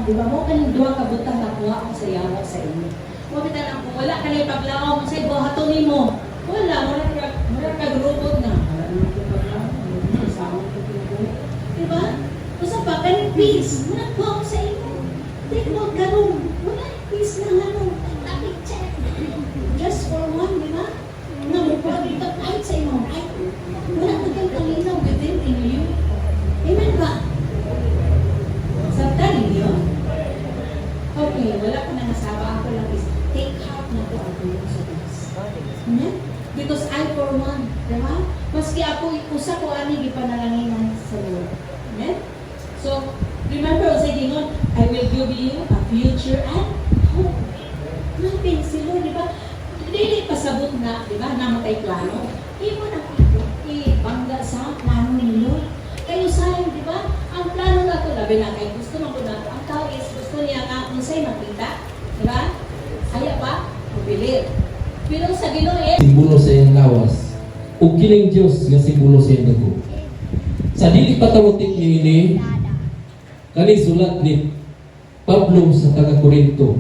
di ba? Mo kaning duha ka butang nakuha ko sa yawa sa inyo. Mo kita lang kung wala ka na ipaglaom sa ibo hatunin mo. Wala, mura ka robot na. Wala naman ko paglaom. Kasama ko ko. Di ba? Usa pa kaning peace, mura ko sa inyo. Take note karon. Wala peace na ano. Topic check. Just for one, di ba? Na mo pa dito kahit sa inyo. Ay, wala ka kang kalinaw within in you. Amen ba? Sabta ninyo? Okay, wala ko na nasaba. Ako lang is take heart na po ang tulong sa Diyos. Amen? Because I for one, di ba? Maski ako, usa ko ani gipanalanginan sa Lord. Amen? So, remember, sa gingon, I will give you a future and hope. Natin si Lord, di ba? Dili pasabot na, di ba? Namatay plano. Imo na bangga sa plano ni Lord. Kayo sayang, di ba? Ang plano na ito, labi na kayo, gusto mo ko na ito. Ang tao is, gusto niya nga, kung sa'yo makita, di ba? Kaya pa, mabilir. Pero sa Ginoo simbolo sa iyang lawas, o kining Diyos nga simbolo sa iyang dugo. Sa dili patawotik niini, kani sulat ni Pablo sa taga-Korinto.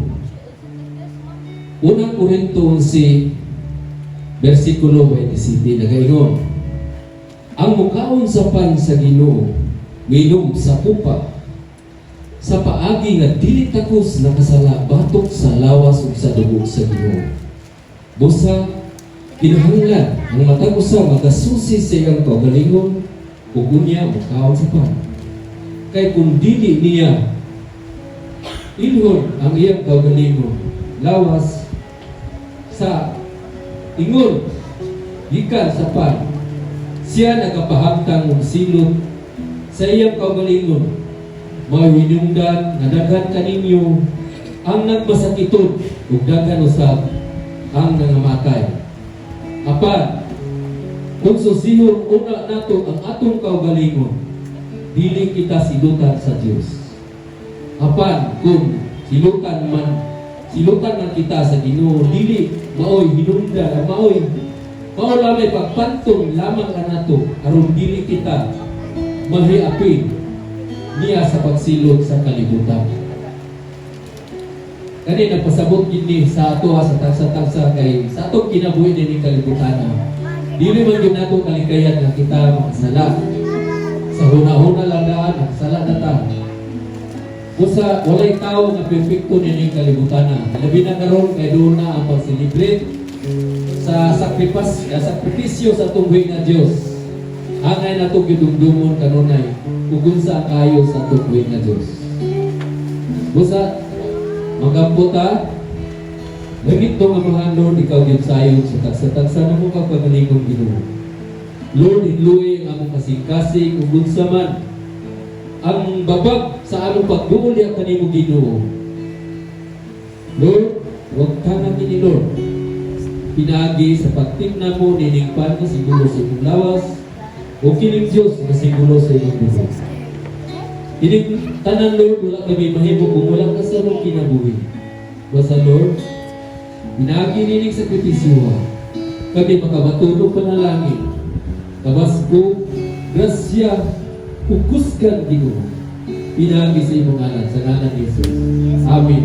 Unang Korinto 11, versikulo 27, nagaingon, ang mukaon sa pan sa Ginoo, minom sa pupa, sa paagi nga dili takos nakasala batok sa lawas ug sa dugo sa Ginoo. Busa, kinahanglan ang matag usa magasusi sa iyang kaugalingon ug unya mukaon sa pan. Kay kung dili niya ilhon ang iyang kaugalingon, lawas sa ingon gikan sa pan, siya nagapahangtang og silot sa iyang kaugalingon, mahinungdan nga daghan kaninyo ang nagmasakiton ug daghan usab ang nangamatay. Apan, kung susihon una nato ang atong kaugalingon, dili kita silutan sa Dios. Apan, kung silutan man kita sa Ginoo, dili maoy hinungdan, maoy lamay pagpantong lamang ka nato, aron dili kita mahiapin niya sa pagsilot sa kalibutan. Kani nagpasabot gini sa ato sa tagsa-tagsa kay sa atong kinabuhi dinhi kalibutan. Dili man gyud nato kalikayan nga kita makasala. Sa huna-huna lang daan sala na ta. Usa walay tawo nga perfecto dinhi kalibutan. Labi na karon kay doon na ang pag-celebrate sa sakripisyo sa tungwi nga Dios. Angay nato gidumdumon kanunay ug unsa kayo sa tungwi nga Dios. Usa magaputa, lagit to nga mga Lord, ikaw yung sayon sa tagsa-tagsa na mo kapagalingon Ginoo. Lord, inluwi ang among kasing-kasing, ugunsa man, ang babag sa among pagduuli ang kanimo Ginoo. Lord, huwag ka na kini Lord. Pinagi sa pagtigna mo, niningpan na siguro sa imong lawas, o kining Diyos na siguro sa imong dugo. Ining tanan Lord, wala kami mahimo kung wala ka sa among kinabuhi. Basta Lord, binagi nining sakripisyo, kami makabatunog panalangin, kabasko, grasya, kukusgan Ginoo. Binagi sa imong ngalan, sa ngalan ni Jesus. Amen.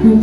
My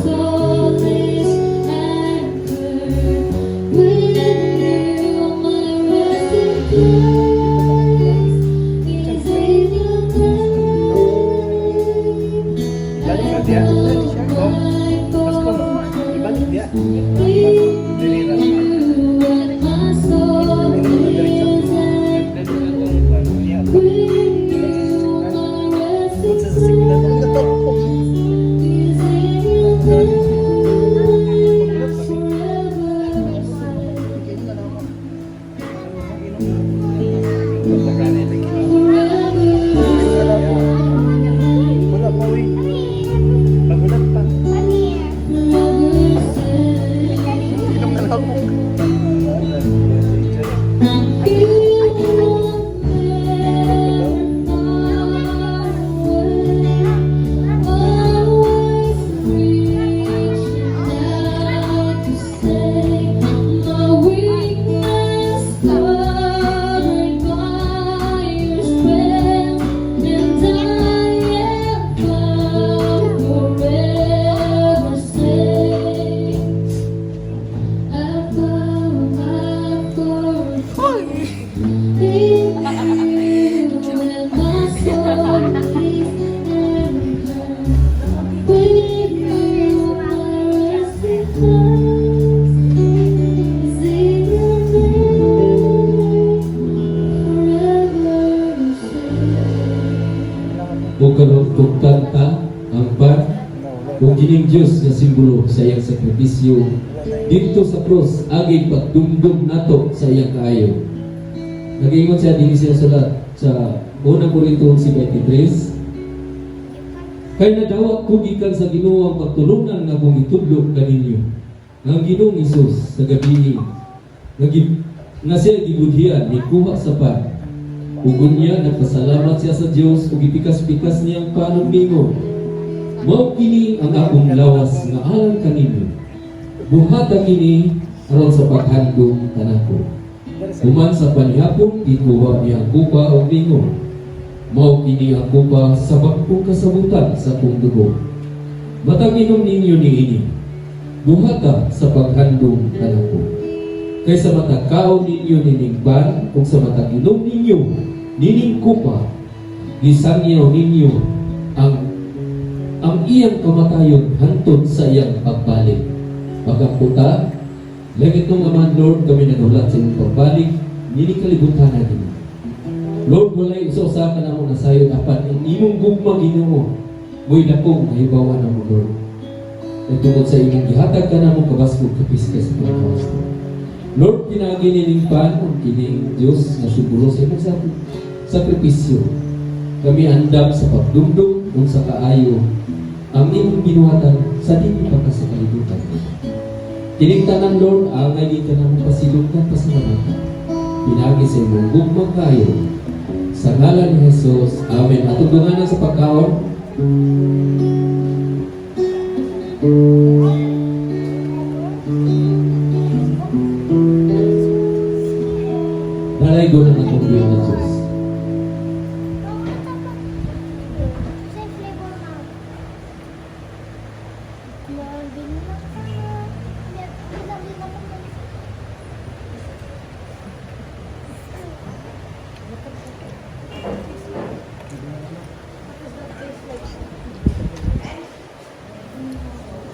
soul O karon kung kanta ang ban kung gining Dios nga simbolo sa iyang sakripisyo dito sa cross agi pagdumdum nato sa iyang kaayo. Nag-ingon siya din siya sulat sa unang Korinto 11:23. Kay nadawat ko gikan sa Ginoo ang pagtulungan nga kung itudlo kaninyo. Ang Ginoong Hesus sa gabi nga siya gibudhian ni kuha sa pan. Ugon niya, nagpasalamat siya sa Diyos ug ipikas-pikas niyang panumningon. Mao kini ang akong lawas nga alang kaninyo. Buhatan kini aron sa paghandom kanako. Human sa panihapon, gikuha niya ang kupa o bingo. Mao kini ang kupa sa bagpong kasabutan sa akong dugo. Matag inom ninyo niini. Buhata sa paghandom kanako. Kaysa matagkaon ninyo nining ban, kung sa mataginom ninyo nining kupa, gisangyaw ninyo ang iyang kamatayon hantod sa iyang pagbalik. Pagkaputa, langit ng Ama Lord, kami nagulat sa iyong pagbalik, nining kalibutan natin. Lord, walay usa-usa ka na mo nasayon apan ang imong gugma Ginoo. Mo'y dakong mahibawan na mo, Lord. At tungkol sa inyong gihatag ka na mo kabaskog kapiska sa pagkawas. Lord, pinagi nining pan, kining Diyos na simbolo sa imong sakripisyo. Kami andam sa pagdumdum kung sa kaayo ang imong binuhatan sa dili pa sa kalibutan. Kining tanan, Lord, angay di ka na mo pasilungkan pasalamatan. Pinagi sa imong gugmang kaayo. Sa ngalan ni Jesus, Amen. Atong dunganan sa pagkaon. Dalay go na itong Diyos na Diyos.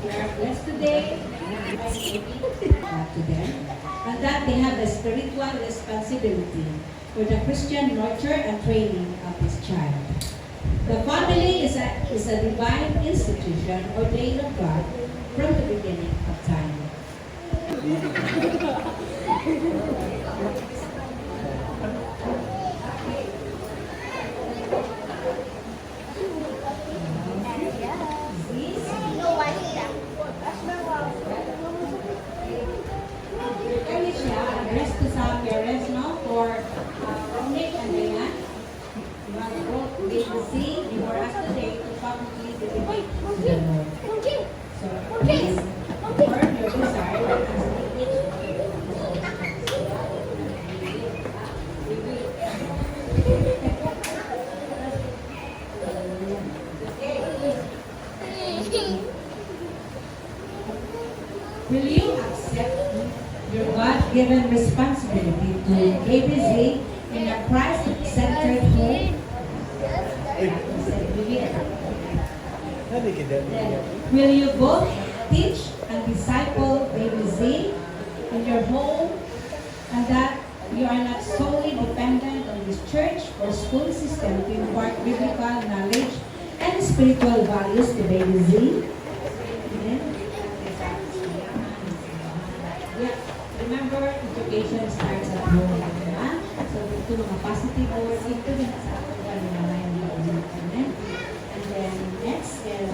They are blessed today to them, and that they have the spiritual responsibility for the Christian nurture and training of this child. The family is a divine institution ordained of God from the beginning of time. Kami siya, address to sa parents, no? For Nick and Diane. You want to go to see before us today to publicly dedicate to the Lord. So, please, confirm your desire that as we each will you accept your God-given responsibility to ABC in a Christ-centered home? Will you both teach and disciple Baby Z in your home, and that you are not solely dependent on this church or school system to impart biblical knowledge and spiritual values to Baby Z? Amen. Yeah. Remember, education starts at home. Diba? So, ito mga positive words, ito din sa akin ng Amen. And then, next is,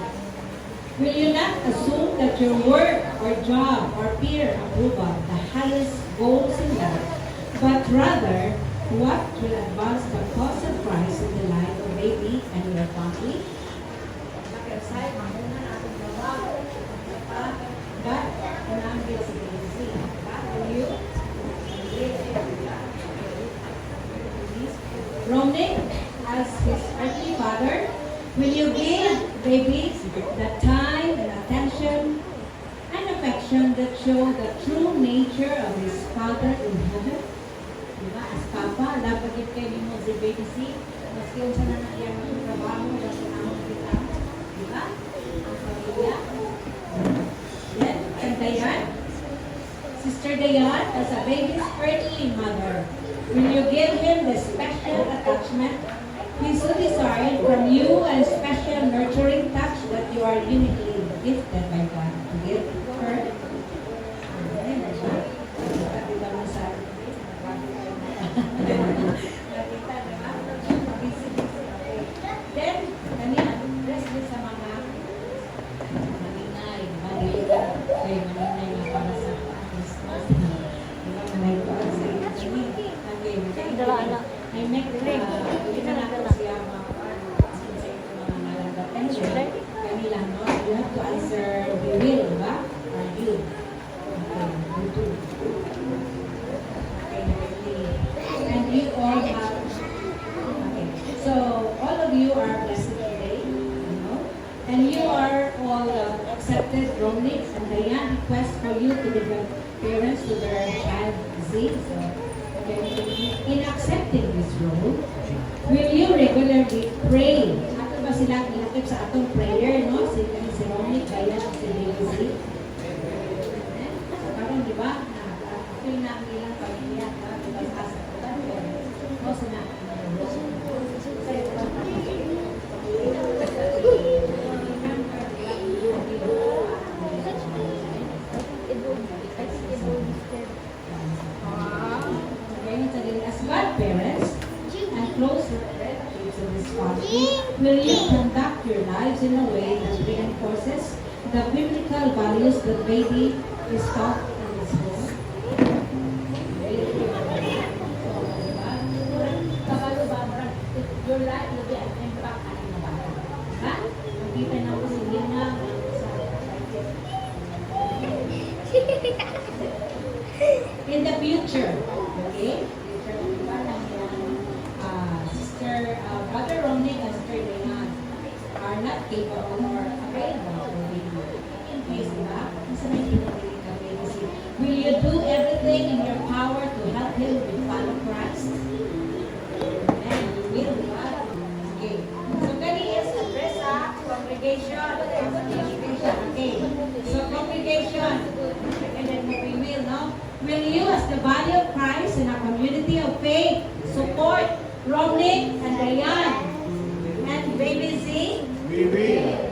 will you not assume that your work or job or peer approval, the highest goals in life, but rather what will advance the cause of Christ in the life of baby and your family. Sa-website, mamuna natin trabaho. But, unangil si Daisy. Will you? Romney, as his earthly father, will you give babies the time and attention and affection that show the true nature of his Father in heaven? Diba? As Papa, dapat yung kayo mo si baby si, maski yung sana na iyang trabaho, dapat naman kita. Diba? Ang pamilya. Then, and Dayan, Sister Dayan, as a baby's earthly mother, will you give him the special attachment he so desired from you and special nurturing touch that you are uniquely gifted by God to give her? Amen. Nakita mo sa Then, kanina, address din sa mga maninay, maninay, kay maninay na para sa Christmas. Diba, manay ko sa inyo. I make siya mga attention. Kanila, no? You have to answer, we will, diba? Or you. Okay, you do. And you all have, okay, so all of you are blessed today, you know, and you are all accepted Romney, and Diane request for you to be the parents to their child Z. So, okay, in accepting this role, will you regularly pray? Ato ba sila ilakip sa atong prayer, no? Si Romney, Diane, si Z. Karon, di ba? Feel na ang ilang pamilya, diba? Asa ko lang, no? Sina, as godparents and close relatives in this family, will you conduct your lives in a way that reinforces the biblical values that baby is taught in this home? Your life will be an impact on the bata. Diba? Makita na ko sige na in the future, okay? Brother Romney and Sister Diane are not capable or available for baby. In case, diba? Isa may pinapili ka baby. Will you do everything in your power to help him to follow Christ? Amen. You will, diba? Okay. So, kani is address sa congregation. Okay. So, congregation. And then we will, no? Will you, as the body of Christ in a community of faith, support Romney and Diane and baby Z? We will.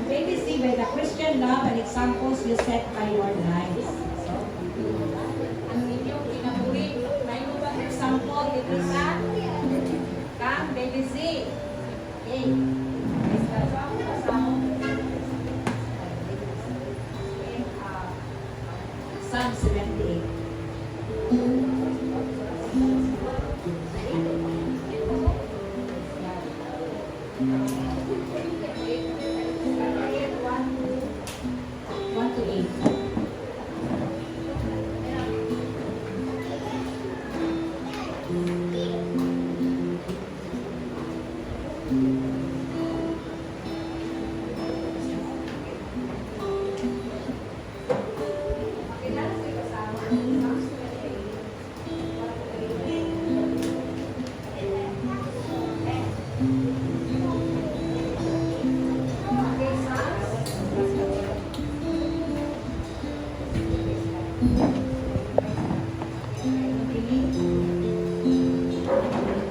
Baby Z, by the Christian love and examples you set by your lives. So, ang inyong kinabuhi, may mo ba example dito sa kang baby Z? Okay. Psalm 78. One to eight.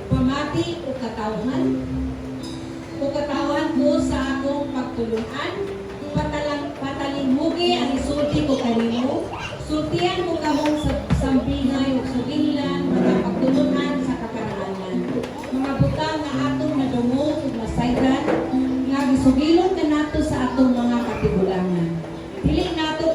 Pamati o katawan ko sa akong pagtulungan, patalinghugi ang isulti ko kanimo, sultian mo kamong sa sambingay o sa binlan, mga pagtulungan sa kakarangalan. Mga butang na atong nadungog ug nasayran, nga gisugilon ka nato sa atong mga katigulangan. Dili nato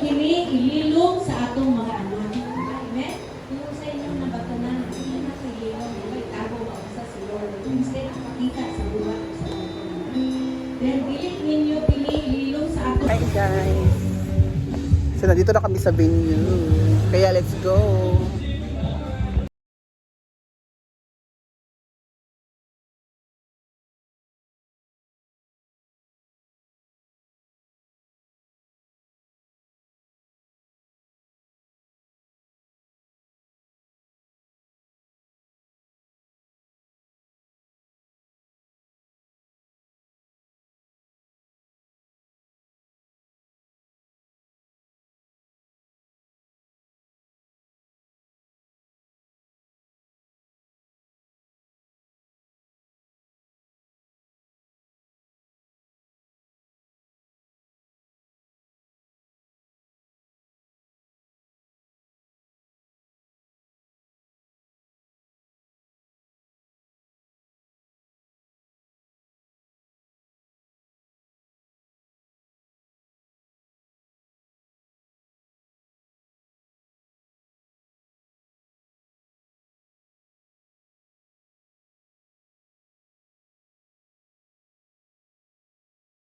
So, nandito na kami sa venue. Kaya, let's go.